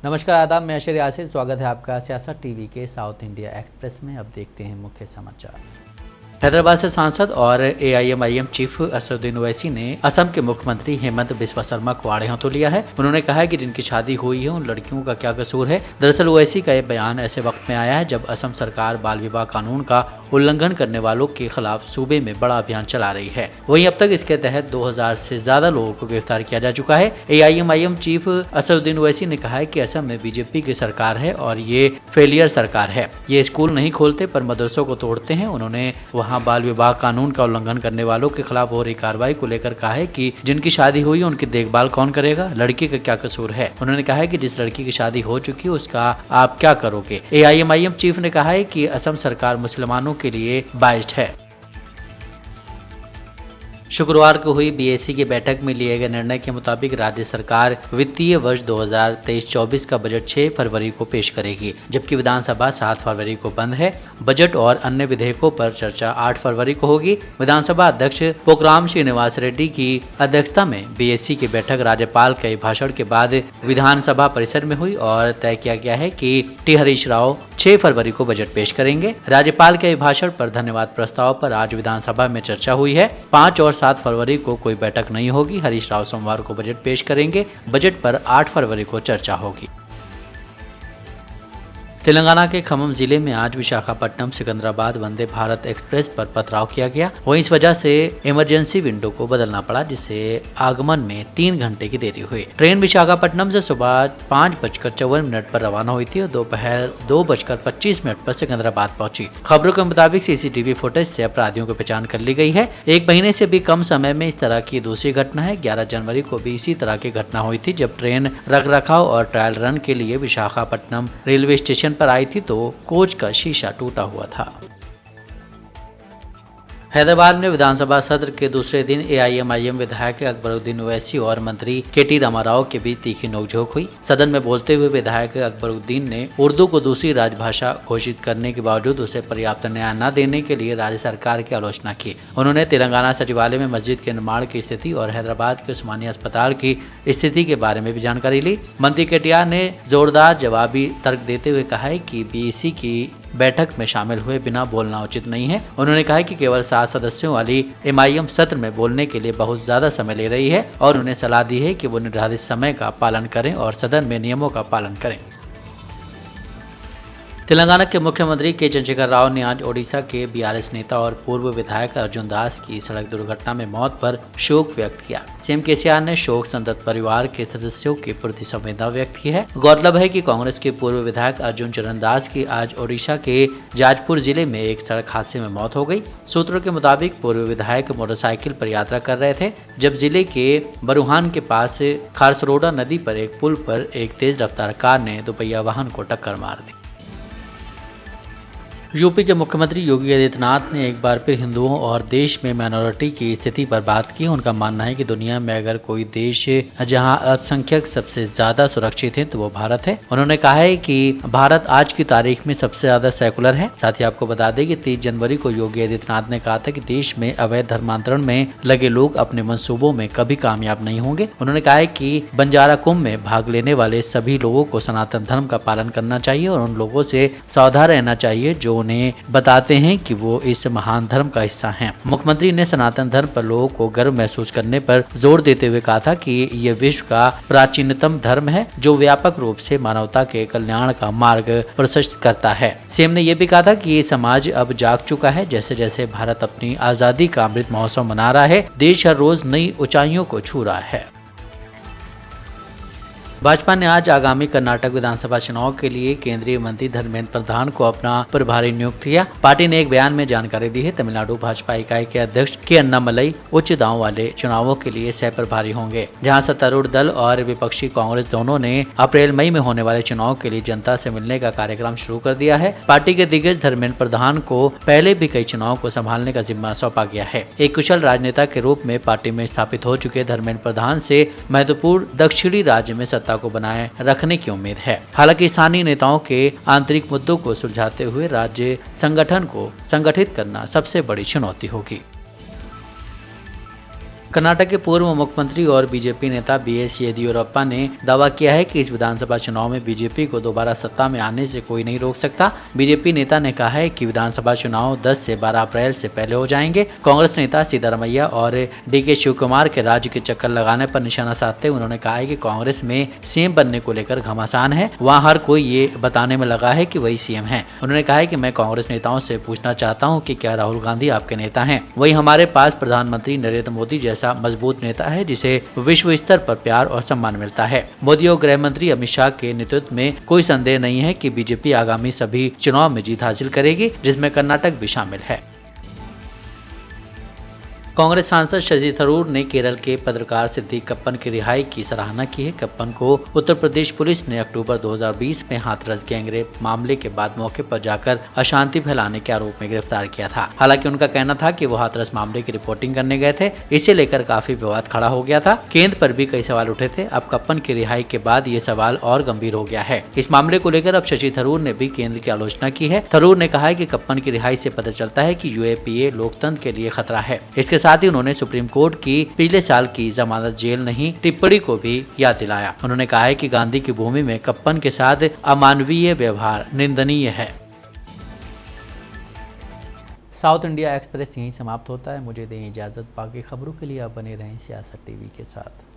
नमस्कार आदाब, मैं अशर यासिर। स्वागत है आपका सियासत टीवी के साउथ इंडिया एक्सप्रेस में। अब देखते हैं मुख्य समाचार। हैदराबाद से सांसद और एआईएमआईएम चीफ असदुद्दीन ओवैसी ने असम के मुख्यमंत्री हेमंत बिस्वा शर्मा को आड़े हाथों लिया है। उन्होंने कहा है कि जिनकी शादी हुई है उन लड़कियों का क्या कसूर है। दरअसल ओवैसी का यह बयान ऐसे वक्त में आया है जब असम सरकार बाल विवाह कानून का उल्लंघन करने वालों के खिलाफ सूबे में बड़ा अभियान चला रही है। वहीं अब तक इसके तहत 2000 से ज्यादा लोगों को गिरफ्तार किया जा चुका है। एआईएमआईएम चीफ असदुद्दीन ओवैसी ने कहा है कि असम में बीजेपी की सरकार है और ये फेलियर सरकार है। ये स्कूल नहीं खोलते पर मदरसों को तोड़ते हैं। उन्होंने वहाँ बाल विवाह कानून का उल्लंघन करने वालों के खिलाफ हो रही कार्रवाई को लेकर कहा है कि जिनकी शादी हुई है उनकी देखभाल कौन करेगा, लड़की का क्या कसूर है। उन्होंने कहा है कि जिस लड़की की शादी हो चुकी है उसका आप क्या करोगे। एआईएमआईएम चीफ ने कहा है कि असम सरकार मुसलमानों के लिए बाइस्ड है। शुक्रवार को हुई बीएससी की बैठक में लिए गए निर्णय के मुताबिक राज्य सरकार वित्तीय वर्ष 2023-24 का बजट 6 फरवरी को पेश करेगी, जबकि विधानसभा 7 फरवरी को बंद है। बजट और अन्य विधेयकों पर चर्चा 8 फरवरी को होगी। विधानसभा अध्यक्ष पोकराम श्रीनिवास रेड्डी की अध्यक्षता में बीएससी की बैठक राज्यपाल के भाषण के बाद विधानसभा परिसर में हुई और तय किया गया है कि टी हरीश राव 6 फरवरी को बजट पेश करेंगे। राज्यपाल के भाषण पर धन्यवाद प्रस्ताव पर आज विधानसभा में चर्चा हुई है। 5 और 7 फरवरी को कोई बैठक नहीं होगी। हरीश राव सोमवार को बजट पेश करेंगे। बजट पर 8 फरवरी को चर्चा होगी। तेलंगाना के खम्मम जिले में आज विशाखापट्टनम सिकंदराबाद वंदे भारत एक्सप्रेस पर पथराव किया गया। वहीं इस वजह से इमरजेंसी विंडो को बदलना पड़ा, जिससे आगमन में 3 घंटे की देरी हुई। ट्रेन विशाखापट्टनम से सुबह 5:54 पर रवाना हुई थी और दोपहर 2:25 पर सिकंदराबाद पहुंची। खबरों के मुताबिक सीसीटीवी फुटेज से अपराधियों की पहचान कर ली गई है। 1 महीने से भी कम समय में इस तरह की दूसरी घटना है। 11 जनवरी को भी इसी तरह की घटना हुई थी, जब ट्रेन रखरखाव और ट्रायल रन के लिए विशाखापट्टनम रेलवे स्टेशन पर आई थी तो कोच का शीशा टूटा हुआ था। हैदराबाद में विधानसभा सत्र के दूसरे दिन एआईएमआईएम विधायक अकबरुद्दीन ओवैसी और मंत्री केटी रामाराव के बीच तीखी नोकझोंक हुई। सदन में बोलते हुए विधायक अकबरुद्दीन ने उर्दू को दूसरी राजभाषा घोषित करने के बावजूद उसे पर्याप्त न्याय न देने के लिए राज्य सरकार की आलोचना की। उन्होंने तेलंगाना सचिवालय में मस्जिद के निर्माण की स्थिति और हैदराबाद के उस्मानिया अस्पताल की स्थिति के बारे में भी जानकारी ली। मंत्री केटीआर ने जोरदार जवाबी तर्क देते हुए कहा है कि बीएससी की बैठक में शामिल हुए बिना बोलना उचित नहीं है। उन्होंने कहा कि केवल 7 सदस्यों वाली एमआईएम सत्र में बोलने के लिए बहुत ज्यादा समय ले रही है और उन्हें सलाह दी है कि वो निर्धारित समय का पालन करें और सदन में नियमों का पालन करें। तेलंगाना के मुख्यमंत्री के चंद्रशेखर राव ने आज ओडिशा के बीआरएस नेता और पूर्व विधायक अर्जुन दास की सड़क दुर्घटना में मौत पर शोक व्यक्त किया। सीएम केसीआर ने शोक संतप्त परिवार के सदस्यों के प्रति संवेदना व्यक्त की है। गौरतलब है कि कांग्रेस के पूर्व विधायक अर्जुन चरण दास की आज ओडिशा के जाजपुर जिले में एक सड़क हादसे में मौत हो गई। सूत्रों के मुताबिक पूर्व विधायक मोटरसाइकिल पर यात्रा कर रहे थे जब जिले के बरुहान के पास खारसरोडा नदी पर एक पुल पर एक तेज रफ्तार कार ने दोपहिया वाहन को टक्कर मार दी। यूपी के मुख्यमंत्री योगी आदित्यनाथ ने एक बार फिर हिंदुओं और देश में माइनॉरिटी की स्थिति पर बात की। उनका मानना है कि दुनिया में अगर कोई देश जहां अल्पसंख्यक सबसे ज्यादा सुरक्षित है तो वो भारत है। उन्होंने कहा है कि भारत आज की तारीख में सबसे ज्यादा सेकुलर है। साथ ही आपको बता दें कि 30 जनवरी को योगी आदित्यनाथ ने कहा था कि देश में अवैध धर्मांतरण में लगे लोग अपने मंसूबों में कभी कामयाब नहीं होंगे। उन्होंने कहा है कि बंजारा कुंभ में भाग लेने वाले सभी लोगों को सनातन धर्म का पालन करना चाहिए और उन लोगों से सावधान रहना चाहिए जो उन्हें बताते हैं कि वो इस महान धर्म का हिस्सा हैं। मुख्यमंत्री ने सनातन धर्म पर लोगों को गर्व महसूस करने पर जोर देते हुए कहा था कि यह विश्व का प्राचीनतम धर्म है जो व्यापक रूप से मानवता के कल्याण का मार्ग प्रशस्त करता है। सीएम ने यह भी कहा था कि ये समाज अब जाग चुका है। जैसे जैसे भारत अपनी आजादी का अमृत महोत्सव मना रहा है, देश हर रोज नई ऊंचाइयों को छू रहा है। भाजपा ने आज आगामी कर्नाटक विधानसभा चुनाव के लिए केंद्रीय मंत्री धर्मेंद्र प्रधान को अपना प्रभारी नियुक्त किया। पार्टी ने एक बयान में जानकारी दी है। तमिलनाडु भाजपा इकाई के अध्यक्ष के अन्नामलई उच्च दांव वाले चुनावों के लिए सह प्रभारी होंगे, जहां सत्तारूढ़ दल और विपक्षी कांग्रेस दोनों ने अप्रैल मई में होने वाले चुनाव के लिए जनता से मिलने का कार्यक्रम शुरू कर दिया है। पार्टी के दिग्गज धर्मेंद्र प्रधान को पहले भी कई चुनाव को संभालने का जिम्मा सौंपा गया है। एक कुशल राजनेता के रूप में पार्टी में स्थापित हो चुके धर्मेंद्र प्रधान से महत्वपूर्ण दक्षिणी राज्य में सत्ता को बनाए रखने की उम्मीद है। हालांकि स्थानीय नेताओं के आंतरिक मुद्दों को सुलझाते हुए राज्य संगठन को संगठित करना सबसे बड़ी चुनौती होगी। कर्नाटक के पूर्व मुख्यमंत्री और बीजेपी नेता BS येदियुरप्पा ने दावा किया है कि इस विधानसभा चुनाव में बीजेपी को दोबारा सत्ता में आने से कोई नहीं रोक सकता। बीजेपी नेता ने कहा है कि विधानसभा चुनाव 10 से 12 अप्रैल से पहले हो जाएंगे। कांग्रेस नेता सिद्धारमैया और DK शिवकुमार के राज्य के चक्कर लगाने पर निशाना साधते उन्होंने कहा है कि कांग्रेस में सीएम बनने को लेकर घमासान है, वहाँ हर कोई ये बताने में लगा है कि वही सीएम है। उन्होंने कहा है कि मैं कांग्रेस नेताओं से पूछना चाहता हूँ कि क्या राहुल गांधी आपके नेता हैं? वही हमारे पास प्रधानमंत्री नरेंद्र मोदी जैसा मजबूत नेता है जिसे विश्व स्तर पर प्यार और सम्मान मिलता है। मोदी और गृह मंत्री अमित शाह के नेतृत्व में कोई संदेह नहीं है कि बीजेपी आगामी सभी चुनाव में जीत हासिल करेगी, जिसमें कर्नाटक भी शामिल है। कांग्रेस सांसद शशि थरूर ने केरल के पत्रकार सिद्दीक कप्पन की रिहाई की सराहना की है। कप्पन को उत्तर प्रदेश पुलिस ने अक्टूबर 2020 में हाथरस गैंगरेप मामले के बाद मौके पर जाकर अशांति फैलाने के आरोप में गिरफ्तार किया था। हालांकि उनका कहना था कि वो हाथरस मामले की रिपोर्टिंग करने गए थे, इसे लेकर काफी विवाद खड़ा हो गया था। केंद्र पर भी कई सवाल उठे थे। अब कप्पन की रिहाई के बाद ये सवाल और गंभीर हो गया है। इस मामले को लेकर अब शशि थरूर ने भी केंद्र की आलोचना की है। थरूर ने कहा है कि कप्पन की रिहाई से पता चलता है कि UAPA लोकतंत्र के लिए खतरा है। इसके साथ ही उन्होंने सुप्रीम कोर्ट की पिछले साल की जमानत जेल नहीं टिप्पणी को भी याद दिलाया। उन्होंने कहा है कि गांधी की भूमि में कप्पन के साथ अमानवीय व्यवहार निंदनीय है। साउथ इंडिया एक्सप्रेस यहीं समाप्त होता है। मुझे दें इजाजत। बाकी खबरों के लिए आप बने रहें सियासत TV के साथ।